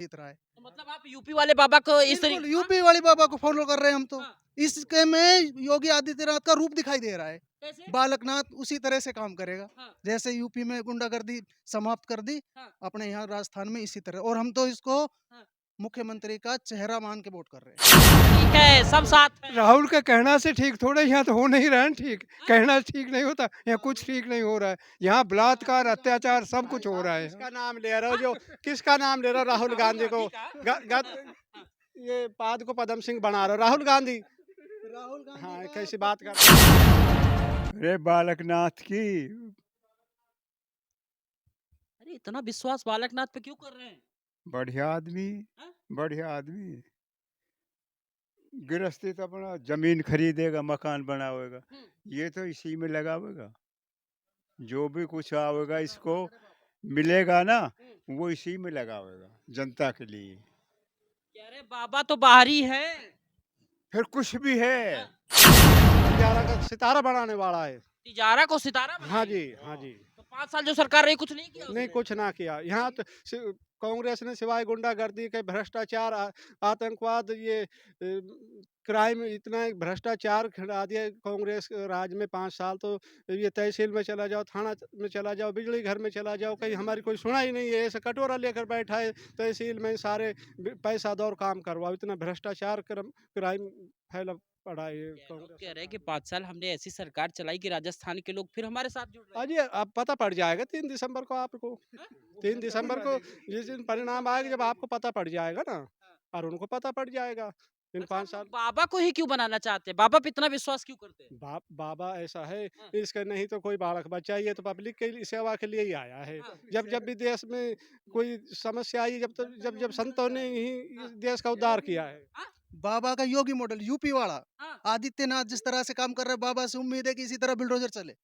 जीत रहा है। तो मतलब आप यूपी वाले बाबा को इस बिल्कुल तरीके यूपी वाली बाबा को फॉलो कर रहे हैं हम तो। हाँ, इसके में योगी आदित्यनाथ का रूप दिखाई दे रहा है। कैसे? बालकनाथ उसी तरह से काम करेगा। हाँ, जैसे यूपी में गुंडागर्दी समाप्त कर दी, हाँ, अपने यहाँ राजस्थान में इसी तरह। और हम तो इसको हाँ। मुख्यमंत्री का चेहरा मान के वोट कर रहे हैं। ठीक है, सब साथ हैं। राहुल के कहना से ठीक थोड़े, यहाँ तो हो नहीं रहा है ठीक। हाँ? कहना ठीक नहीं होता, यहाँ कुछ ठीक नहीं हो रहा है। यहाँ बलात्कार, अत्याचार सब कुछ हो रहा है। किसका नाम ले रहे हो जो किसका नाम ले रहे हो? राहुल गांधी को हाँ। ये पाद को पद्म सिंह बना रहे हो, राहुल गांधी। राहुल गांधी हाँ, का कैसी बात कर रहे हो? अरे बालकनाथ की अरे इतना विश्वास बालकनाथ पे क्यों कर रहे हैं? बढ़िया आदमी, हाँ? बढ़िया आदमी। गृहस्थी तो अपना जमीन खरीदेगा, मकान बनावेगा, हम्म, ये तो इसी में लगावेगा। जो भी कुछ आवेगा इसको मिलेगा ना, हम्म। वो इसी में लगावेगा जनता के लिए। कह रहे बाबा तो बाहरी है। फिर कुछ भी है। हाँ, तिजारा का सितारा बनाने वाला है। तिजारा को सितारा हाँ बनाएंगे। जी, हाँ जी। तो 5 साल जो सरकार रही कुछ नहीं किया नहीं, उसने? कुछ ना किया। यहाँ तो कांग्रेस ने सिवाय गुंडागर्दी के भ्रष्टाचार, आतंकवाद, ये क्राइम, इतना भ्रष्टाचार खिला दिया कांग्रेस के राज में 5 साल। तो ये तहसील में चला जाओ, थाना में चला जाओ, बिजली घर में चला जाओ, कहीं हमारी कोई सुना ही नहीं है। ऐसे कटोरा लेकर बैठा है तहसील में, सारे पैसा दौर काम करवाओ। इतना भ्रष्टाचार, क्राइम फैला पड़ा है ये कांग्रेस कह रहे हैं कि सरकार 5 साल हमने ऐसी सरकार चलाई कि राजस्थान के लोग फिर हमारे साथ जुड़ रहे हैं। अजी, अब पता पड़ जाएगा 3 दिसंबर को आपको। हाँ? 3 दिसंबर को जिस दिन परिणाम आएगा, जब आपको पता पड़ जाएगा ना, हाँ। और उनको पता पड़ जाएगा इन अच्छा, 5 वो साल। बाबा को ही क्यों बनाना चाहते हैं? बाबा पे इतना विश्वास क्यों करते हैं? बाबा ऐसा है, हाँ, इसका नहीं तो कोई बालक बच्चा, ये तो पब्लिक के लिए सेवा के लिए ही आया है। हाँ, जब जब भी देश में कोई समस्या आई, जब जब संतों ने ही इस देश का उद्धार किया है। हाँ, बाबा का योगी मॉडल यूपी वाला हाँ। आदित्यनाथ जिस तरह से काम कर रहे हैं, बाबा से उम्मीद है कि इसी तरह बुलडोजर चले।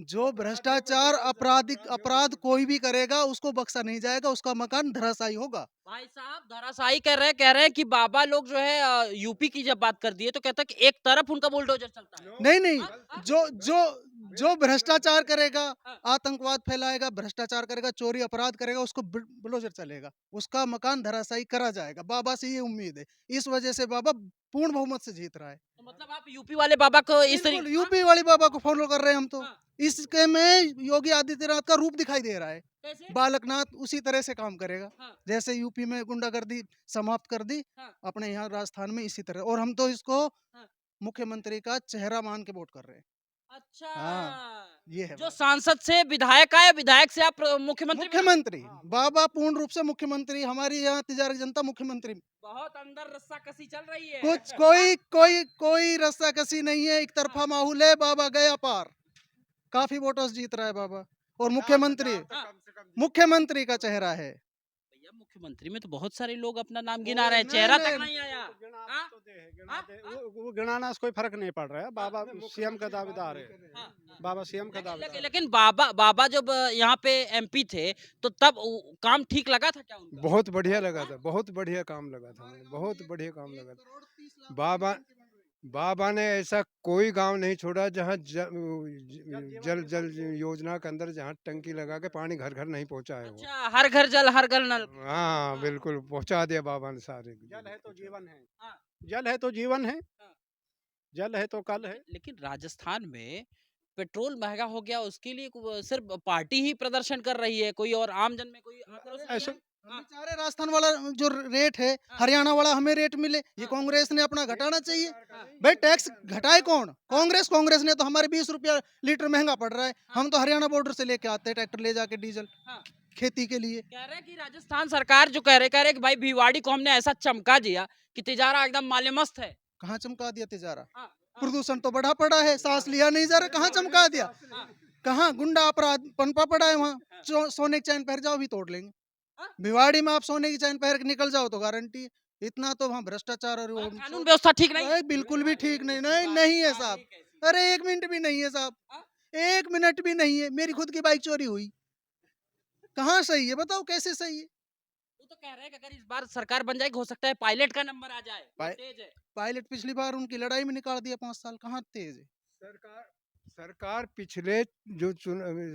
जो भ्रष्टाचार आपराधिक अपराध कोई भी करेगा उसको बख्शा नहीं जाएगा, उसका मकान धराशायी होगा। भाई साहब धराशायी कह रहे हैं कि बाबा लोग जो है यूपी की जब बात कर दिए तो कहता है कि एक तरफ उनका बुलडोजर चलता है। नहीं नहीं, हाँ, हाँ, जो जो जो भ्रष्टाचार करेगा, हाँ। आतंकवाद फैलाएगा, भ्रष्टाचार करेगा, चोरी अपराध करेगा, उसको बुलडोजर चलेगा, उसका मकान धराशायी करा जाएगा। बाबा से ये उम्मीद है, इस वजह से बाबा पूर्ण बहुमत से जीत रहा है। तो मतलब आप यूपी वाले बाबा को इस बिल्कुल तरीके यूपी वाली बाबा को फॉलो कर रहे हैं हम तो। हाँ, इसके में योगी आदित्यनाथ का रूप दिखाई दे रहा है। कैसे? बालकनाथ उसी तरह से काम करेगा। हाँ, जैसे यूपी में गुंडागर्दी समाप्त कर दी, हाँ, अपने यहाँ राजस्थान में इसी तरह। और हम तो इसको हाँ। मुख्यमंत्री का चेहरा मान के वोट कर रहे हैं। हाँ, अच्छा, ये है जो बात। सांसद से विधायक आए, विधायक से आप मुख्यमंत्री बना। मुख्यमंत्री बाबा पूर्ण रूप से मुख्यमंत्री, हमारी यहाँ तिजारी जनता मुख्यमंत्री। बहुत अंदर रस्साकसी चल रही है। कुछ कोई कोई कोई रस्साकसी नहीं है, एक तरफा माहौल है। बाबा गया पार, काफी वोटर्स जीत रहा है बाबा। और मुख्यमंत्री हाँ, मुख्यमंत्री का चेहरा है। भैया मुख्यमंत्री में तो बहुत सारे लोग अपना नाम गिना वो रहे हैं, नहीं, चेहरा नहीं, तक नहीं आया। हाँ? हाँ? वो गिनाना से कोई फर्क नहीं पड़ रहा है। बाबा सीएम का दावेदार है। हाँ, हाँ। बाबा सीएम का लेकिन दावेदार लेकिन है। लेकिन बाबा बाबा जब यहाँ पे एमपी थे तो तब काम ठीक लगा था क्या उनका? बहुत बढ़िया लगा था, बहुत बढ़िया काम लगा था मुझे, बहुत बढ़िया काम लगा था। बाबा बाबा ने ऐसा कोई गांव नहीं छोड़ा जहां जल जल योजना के अंदर जहां टंकी लगा के पानी घर घर नहीं पहुंचा है वो। अच्छा, हर घर जल हर घर नल। हाँ बिल्कुल पहुंचा दिया बाबा ने सारे। जल है तो जीवन है। हाँ, जल है तो जीवन है। हाँ। जल है तो कल है। लेकिन राजस्थान में पेट्रोल महंगा हो गया उसके लिए सिर्फ पार्टी ही प्रदर्शन कर रही है, कोई और आम जन में कोई आक्रोश नहीं ऐसे है? हम हाँ, भी चाह रहे हैं राजस्थान वाला जो रेट है, हाँ, हरियाणा वाला हमें रेट मिले। ये हाँ, कांग्रेस ने अपना घटाना चाहिए। हाँ, भाई टैक्स घटाए कौन? कांग्रेस। कांग्रेस ने तो हमारे 20 रुपया लीटर महंगा पड़ रहा है। हाँ, हम तो हरियाणा बॉर्डर से लेके आते हैं ट्रैक्टर ले जाके डीजल हाँ। खेती के लिए। कह रहे हैं कि राजस्थान सरकार जो कह रहे कि भाई भिवाड़ी को हमने ऐसा चमका दिया कि तिजारा एकदम मालेमस्त है। कहाँ चमका दिया तिजारा? हाँ, हाँ, प्रदूषण तो बढ़ा पड़ा है, सांस लिया नहीं जा रहा। कहाँ चमका दिया? हाँ, कहाँ गुंडा अपराध पनपा पड़ा है वहाँ। हाँ, सोने की चैन पहन जाओ भी तोड़ लेंगे। हाँ। भिवाड़ी में आप सोने की चैन पहन के निकल जाओ तो गारंटी है। इतना तो वहाँ भ्रष्टाचार और मतलब कानून व्यवस्था ठीक नहीं है? भाई बिल्कुल भी ठीक नहीं, नहीं नहीं है साहब। अरे 1 मिनट भी नहीं है साहब, हाँ? 1 मिनट भी नहीं है। मेरी खुद की बाइक चोरी हुई, कहाँ सही है बताओ, कैसे सही है? वो तो कह रहे हैं कि अगर इस बार सरकार बन जाएगी हो सकता है पायलट का नंबर आ जाए, वो पाय- तेज है। पायलट पिछली बार उनकी लड़ाई में निकाल दिया 5 साल, कहाँ तेज है? सरकार पिछले जो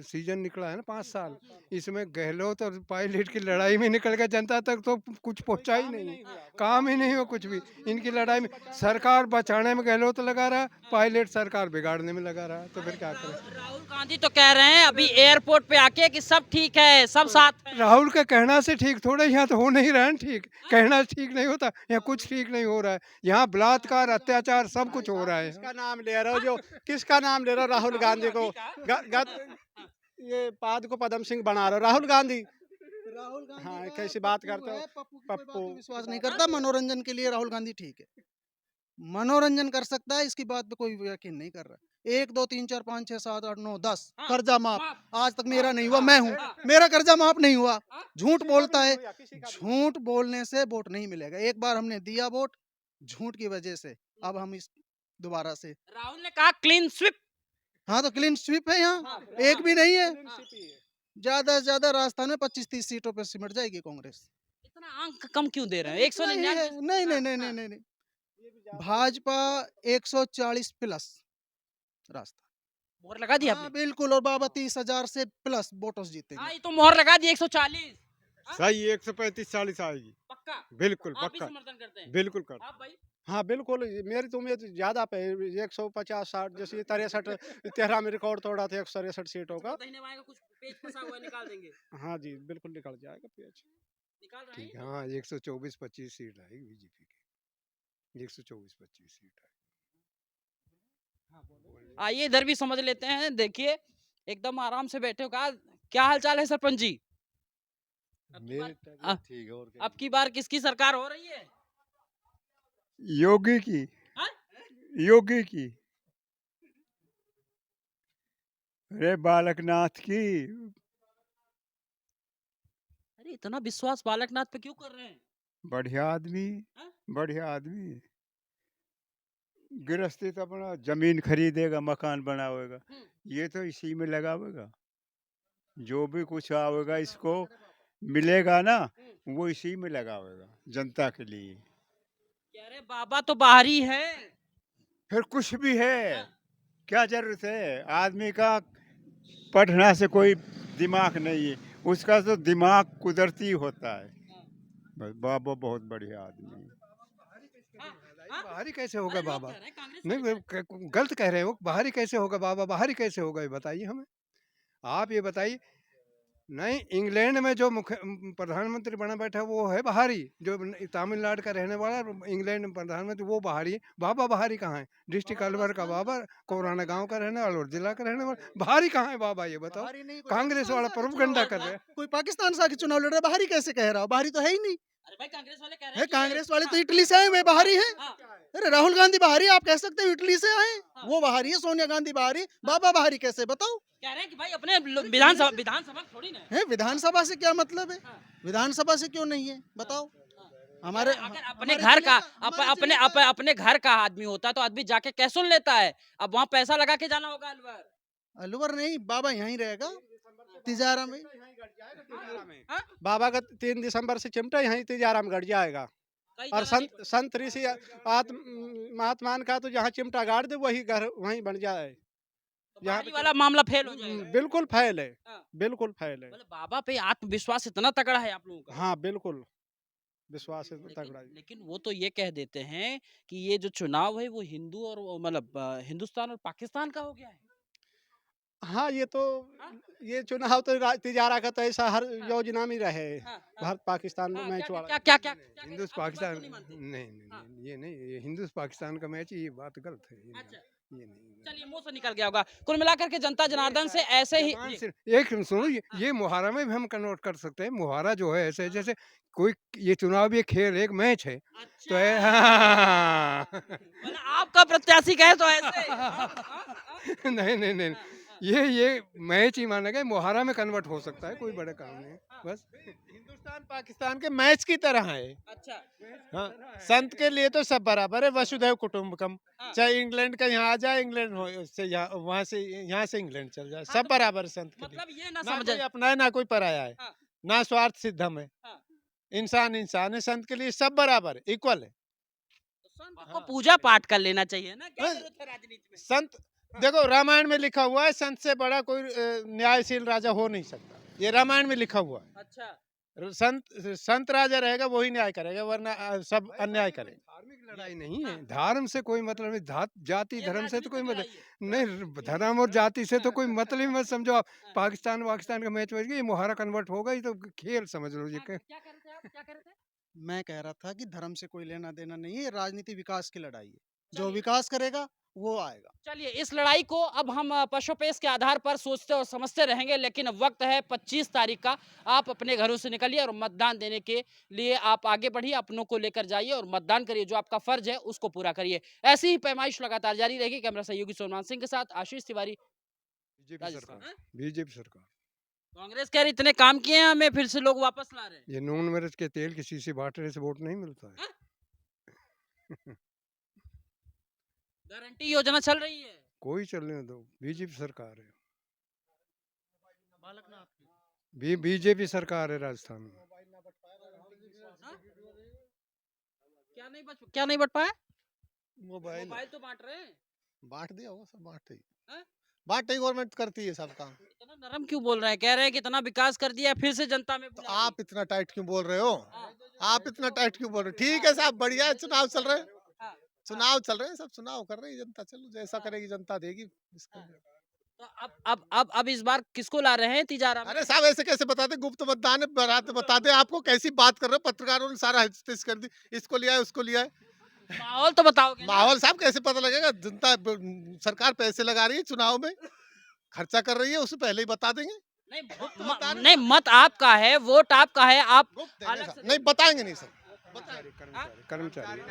सीजन निकला है ना 5 साल, इसमें गहलोत और पायलट की लड़ाई में निकल गया, जनता तक तो कुछ पहुंचा ही नहीं, काम ही नहीं हुआ कुछ भी। इनकी लड़ाई में सरकार बचाने में गहलोत लगा रहा, पायलट सरकार बिगाड़ने में लगा रहा, तो फिर क्या करें। राहुल गांधी तो कह रहे हैं अभी एयरपोर्ट पे आके कि सब ठीक है, सब साथ है। राहुल के कहना से ठीक थोड़े, यहाँ तो हो नहीं रहा है ठीक, कहना से ठीक नहीं होता, यहाँ कुछ ठीक नहीं हो रहा है, यहाँ बलात्कार अत्याचार सब कुछ हो रहा है। किसका नाम ले रहे हो, जो किसका नाम ले रहे हो? राहुल गांधी को ये पाद को पद्म सिंह बना रहे हो, राहुल गांधी। राहुल गांधी हाँ, का कैसी पप्पू बात करते हो? है, पप्पू की कोई बात पप्पू। पे विश्वास नहीं करता। मनोरंजन के लिए राहुल गांधी ठीक है, मनोरंजन कर सकता है, इसकी बात पे कोई यकीन नहीं कर रहा। 1 2 3 4 5 6 7 8 9 10 हाँ, कर्जा माफ, माफ। आज तक मेरा नहीं हुआ, मैं हूँ, मेरा कर्जा माफ नहीं हुआ। झूठ बोलता है, किसी का भी। झूठ बोलने से वोट नहीं मिलेगा। एक बार हमने दिया वोट झूठ की वजह से, अब हम इस दोबारा से। राहुल ने कहा क्लीन स्वीप। हाँ तो क्लीन स्वीप है यहाँ, एक भी नहीं है। ज्यादा से ज्यादा राजस्थान में 25-30 सीटों पे सिमट जाएगी कांग्रेस। इतना अंक कम क्यों दे रहे हैं? इतना ही है। 199 नहीं नहीं नहीं नहीं नहीं नहीं। भाजपा 140 प्लस रास्ता। मोहर लगा दी हाँ आपने? बिल्कुल, और बाबा 30,000 से प्लस वोटर्स हाँ, जीतेंगे। ये तो मोहर लगा दी 140। सही 135-40 आएगी, पक्का? बिल्कुल आप भी पक्का, समर्थन करते हैं? बिल्कुल कर। आप भाई? हाँ बिल्कुल, मेरी तो उम्मीद ज्यादा पे 150-60, जैसे 63 13 में रिकॉर्ड तोड़ा था 163 सीटों का। दहीने बाएं का कुछ पेज फंसा हुआ है, निकाल देंगे। हाँ जी, बिल्कुल निकल जाएगा पेज। निकाल रहे ठीक हैं? है, हाँ 124-25 सीट आएगी बीजेपी की, 124-25 सीट आएगी। आइए इधर भी समझ लेते हैं। देखिए एकदम आराम से बैठे हो। कहा क्या हाल चाल है सरपंच जी? अब की बार- ठीक है, और अब की बार किसकी सरकार हो रही है? योगी की, हाँ? योगी की, अरे बालकनाथ की। अरे इतना विश्वास बालकनाथ पे क्यों कर रहे हैं? बढ़िया आदमी, हाँ? बढ़िया आदमी। गृहस्थी तो अपना जमीन खरीदेगा, मकान बनावेगा, ये तो इसी में लगावेगा। जो भी कुछ आवेगा इसको मिलेगा ना, वो इसी में लगावेगा जनता के लिए। कह रहे बाबा तो बाहरी है। फिर कुछ भी है, क्या जरूरत है? आदमी का पढ़ना से कोई दिमाग नहीं है, उसका तो दिमाग कुदरती होता है। बस बाबा बहुत बढ़िया आदमी है। बाहरी कैसे होगा अरे लोग बाबा? कह रहे हैं कांग्रेस नहीं वाले कह गलत कह रहे हो, बाहरी कैसे होगा बाबा? बाहरी कैसे होगा ये बताइए हमें, आप ये बताइए। नहीं, इंग्लैंड में जो मुख्य प्रधानमंत्री बना बैठा है वो है बाहरी, जो तमिलनाडु का रहने वाला इंग्लैंड में प्रधानमंत्री वो बाहरी है। बाबा बाहरी कहाँ है? डिस्ट्रिक्ट अलवर का बाबा, कोराना गांव का रहने वाला, और जिला का रहने वाला, बाहरी कहाँ है बाबा ये बताओ? बाहरी नहीं, कोई कांग्रेस पाकिस्तान वाला से आके प्रोपगंडा चुनाव कर लड़ रहे रहा हैं। है। कोई पाकिस्तान से आके चुनाव लड़ रहा है, बाहरी कैसे कह रहा हो? बाहरी तो है ही नहीं। अरे भाई कांग्रेस वाले कह रहे है हैं कि कांग्रेस वाले तो हाँ, इटली से आए हुए बाहरी हैं। हाँ, अरे राहुल गांधी बाहरी, आप कह सकते हो इटली से आए, वो बाहरी है। सोनिया गांधी बाहरी, बाबा बाहरी कैसे बताओ? कह रहे हैं कि भाई अपने विधानसभा थोड़ी ना है। है विधानसभा से क्या मतलब है? हाँ। विधानसभा से क्यों नहीं है बताओ? हमारे अगर अपने हमारे घर जिले का हमारे अपने जिले का- अपने घर का आदमी होता तो आदमी जाके कैसे सुन लेता है। अब वहाँ पैसा लगा के जाना होगा अलवर। अलवर नहीं, बाबा यहीं रहेगा तिजारा में। हाँ? बाबा का 3 दिसंबर से चिमटा यहीं तिजारा में गड़ जाएगा। कई और जगह नहीं- संत ऋषि महात्मान का तो जहाँ चिमटा गाड़ दे वही घर वहीं बन जाए। तो यहाँ बाहरी पे वाला मामला फेल हो जाएगा। बिल्कुल फैल है, हाँ। बिल्कुल फैल है। मतलब बाबा पे आत्मविश्वास इतना तगड़ा है आप लोगों का। हाँ बिल्कुल, विश्वास है तगड़ा। लेकिन वो तो ये कह देते हैं कि ये जो चुनाव है वो हिंदू और मतलब हिंदुस्तान और पाकिस्तान का हो गया है। हाँ ये तो हाँ? ये चुनाव तो तिजारा का तो ऐसा हर योजना में रहे, हाँ, हाँ। भारत पाकिस्तान हाँ, मैच क्या वाला। क्या क्या क्या क्या- हिंदुस्तान आप इस बात पाकिस्तान को नहीं मानते? नहीं नहीं हाँ। नहीं, ये नहीं, ये हिंदुस्तान पाकिस्तान का मैच है, ये बात गलत है, अच्छा। ये नहीं। चलिए मुंह से निकल गया होगा। कुल मिलाकर के जनता जनार्दन से ऐसे ही जबान जी, से एक सुनो, ये मुहारा में भी हम कन्वर्ट कर सकते हैं। मुहारा जो है ऐसे जैसे कोई, ये चुनाव भी एक खेल, एक मैच है, तो है। हाँ। मतलब आपका प्रत्याशी कहे तो ऐसे नहीं नहीं नहीं, ये मैच ही माना गया, मुहारा में कन्वर्ट हो सकता है, कोई बड़ा काम नहीं है, बस। हिंदुस्तान पाकिस्तान के मैच की तरह है। अच्छा हाँ, संत के लिए तो सब बराबर है, वसुधैव कुटुंबकम। हाँ। चाहे इंग्लैंड का यहाँ आ जाए, इंग्लैंड से यहाँ, वहाँ से यहाँ से इंग्लैंड चल जाए, सब तो बराबर है संत के लिए। मतलब ये ना ना समझे कोई अपना है ना कोई पराया है, हाँ। ना स्वार्थ सिद्धम है। हाँ। इंसान इंसान है, संत के लिए सब बराबर है, इक्वल है। संत को पूजा पाठ कर लेना चाहिए ना, क्या हाँ। जरूरत है राजनीति में? संत देखो रामायण में लिखा हुआ है संत से बड़ा कोई न्यायशील राजा हो नहीं सकता, ये रामायण में लिखा हुआ है। अच्छा, संत राजा रहेगा वही न्याय करेगा, वरना सब अन्याय करेंगे। धार्मिक लड़ाई नहीं है, धर्म से कोई मतलब नहीं, जाति ये धर्म से तो कोई राजनीतिक मतलब लड़ाई है। नहीं, धर्म और जाति से तो कोई मतलब ही मत समझो आप। पाकिस्तान वाकिस्तान का मैच हो गया, ये मुहारा कन्वर्ट होगा, ये तो खेल समझ लो ये क्या क्या कर रहे थे आप? क्या कह रहे थे? मैं कह रहा था कि धर्म से कोई लेना देना नहीं है, राजनीति विकास की लड़ाई है। जो चलिए। विकास करेगा वो आएगा। चलिए इस लड़ाई को अब हम पशुपेश के आधार पर सोचते और समझते रहेंगे, लेकिन अब वक्त है 25 तारीख का। आप अपने घरों से निकलिए और मतदान देने के लिए आप आगे बढ़िए, अपनों को लेकर जाइए और मतदान करिए, जो आपका फर्ज है उसको पूरा करिए। ऐसी ही पैमाइश लगातार जारी रहेगी। कैमरा सहयोगी सोनमान सिंह के साथ आशीष तिवारी, बीजेपी राजस्थान। सरकार, बीजेपी सरकार। कांग्रेस कह रही इतने काम किए हैं, हमें फिर से लोग वापस ला रहे हैं। ये नून मिर्च के तेल की शीशी बांटने से वोट नहीं मिलता है। गारंटी योजना चल रही है। कोई चलने दो, बीजेपी सरकार है, बीजेपी सरकार है राजस्थान में। क्या नहीं बट पाया? मोबाइल मोबाइल तो बांट रहे हैं। बांट दिया होगा, सब बांट ही हाँ? बांट ही गवर्नमेंट करती है सब काम। इतना नरम क्यों बोल रहे हैं? कह रहे हैं कि इतना विकास कर दिया, फिर से जनता में तो बुला दी। आप इतना टाइट क्यों बोल रहे हो? हाँ, आप इतना टाइट क्यों बोल रहे हो? ठीक है साहब, बढ़िया है, चुनाव चल रहे हैं, हाँ, चुनाव चल रहे हैं, सब चुनाव कर रही है जनता, चलो जैसा हाँ। करेगी जनता देगी इसको। तो अब इस बार किसको ला रहे हैं तिजारा में? अरे साहब ऐसे कैसे बताते, गुप्त मतदान है, बारात बता दे आपको, कैसी बात कर रहे हो, पत्रकारों ने सारा हिस्स कर दी, इसको लिया है उसको लिया है। माहौल तो बताओगे ना? माहौल साहब कैसे पता लगेगा? जनता सरकार पैसे लगा रही है चुनाव में, खर्चा कर रही है, उससे पहले ही बता देंगे। नहीं, बता रहे नहीं, मत आपका है, वोट आपका है, आप गुप्त देंगे अलग साहब। से नहीं बताएंगे नहीं सर, कर्मचारी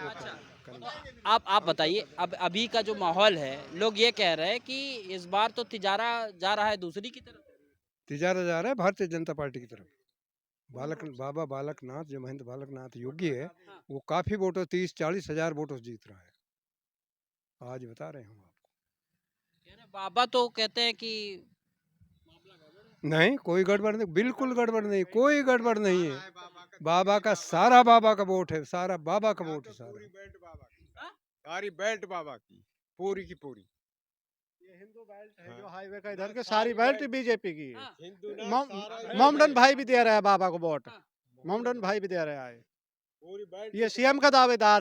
आप बताइए। अब अभी का जो माहौल है, लोग ये कह रहे हैं कि इस बार तो तिजारा जा रहा है दूसरी की तरफ। तिजारा जा रहा है भारतीय जनता पार्टी की तरफ। बाबा बालकनाथ, जो महेंद्र बालकनाथ योगी है, वो काफी वोटों 30-40 हजार वोटों से जीत रहा है। आज बता रहे हैं हम आपको। कह रहे बाबा तो कहते हैं कि नहीं, कोई गड़बड़ नहीं, बिल्कुल गड़बड़ नहीं, कोई गड़बड़ नहीं है। बाबा का सारा बाबा का वोट है, सारा बाबा का वोट है, सारा सारी बेल्ट बाबा की पूरी की पूरी। ये हिंदू बेल्ट है जो हाईवे का इधर के, सारी बेल्ट बीजेपी की है। हाँ, मोमडन भाई भी दे रहा है बाबा को वोट, मोमडन भाई भी दे रहा है, पूरी बेल्ट ये सीएम का दावेदार